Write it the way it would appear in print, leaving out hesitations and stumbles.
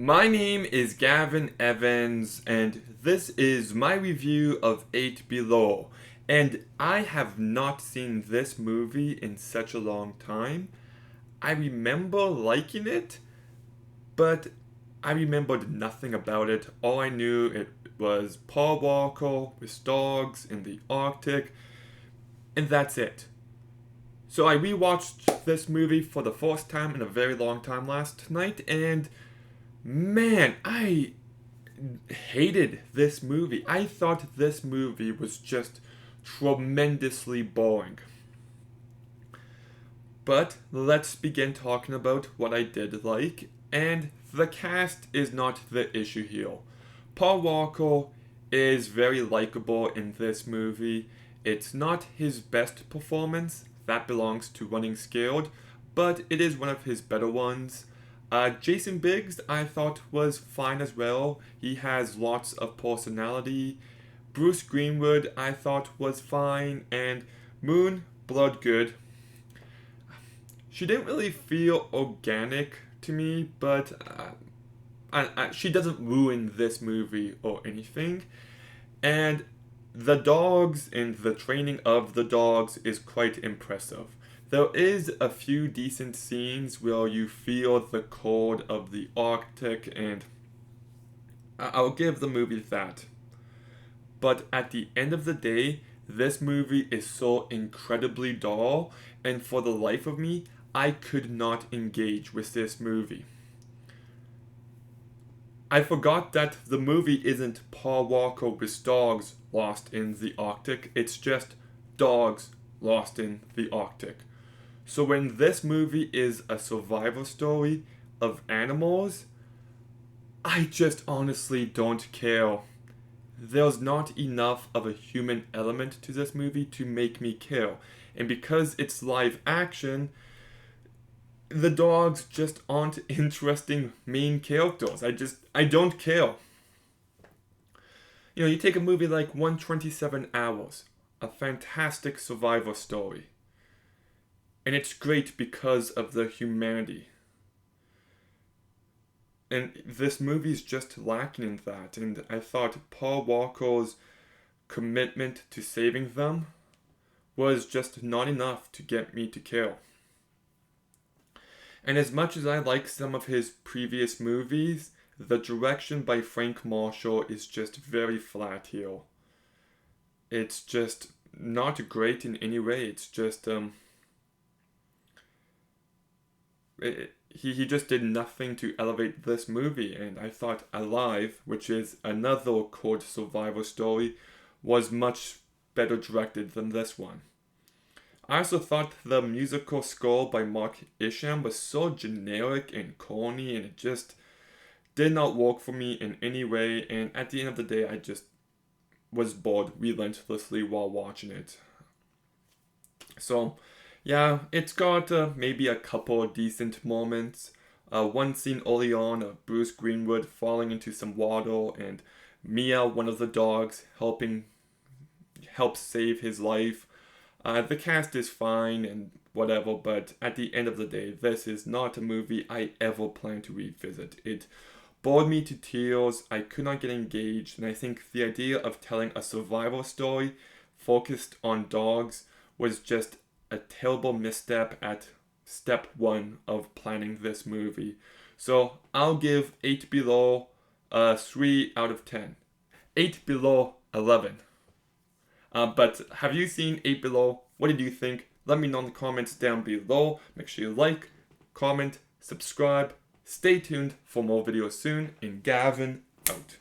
My name is Gavin Evans, and this is my review of 8 Below. And I have not seen this movie in such a long time. I remember liking it, but I remembered nothing about it. All I knew it was Paul Walker with dogs in the Arctic, and that's it. So I rewatched this movie for the first time in a very long time last night, and man, I hated this movie. I thought this movie was just tremendously boring. But let's begin talking about what I did like, and the cast is not the issue here. Paul Walker is very likable in this movie. It's not his best performance, that belongs to Running Scared, but it is one of his better ones. Jason Biggs, I thought, was fine as well. He has lots of personality. Bruce Greenwood, I thought, was fine. And Moon Bloodgood, she didn't really feel organic to me, but she doesn't ruin this movie or anything. And the dogs and the training of the dogs is quite impressive. There is a few decent scenes where you feel the cold of the Arctic, and I'll give the movie that. But at the end of the day, this movie is so incredibly dull, and for the life of me, I could not engage with this movie. I forgot that the movie isn't Paul Walker with dogs lost in the Arctic, it's just dogs lost in the Arctic. So when this movie is a survival story of animals, I just honestly don't care. There's not enough of a human element to this movie to make me care. And because it's live action, the dogs just aren't interesting main characters. I don't care. You take a movie like 127 Hours, a fantastic survival story. And it's great because of the humanity. And this movie's just lacking in that. And I thought Paul Walker's commitment to saving them was just not enough to get me to care. And as much as I like some of his previous movies, the direction by Frank Marshall is just very flat here. It's just not great in any way. It's just he just did nothing to elevate this movie, and I thought Alive, which is another cold survival story, was much better directed than this one. I also thought the musical score by Mark Isham was so generic and corny, and it just did not work for me in any way, and at the end of the day, I just was bored relentlessly while watching it. So, yeah, it's got maybe a couple of decent moments. One scene early on of Bruce Greenwood falling into some water, and Mia, one of the dogs, helps save his life. The cast is fine and whatever, but at the end of the day, this is not a movie I ever plan to revisit. It bored me to tears, I could not get engaged, and I think the idea of telling a survival story focused on dogs was just a terrible misstep at step one of planning this movie. So I'll give 8 Below a 3 out of 10. 8 Below 11. But have you seen 8 Below? What did you think? Let me know in the comments down below. Make sure you like, comment, subscribe. Stay tuned for more videos soon. And Gavin out.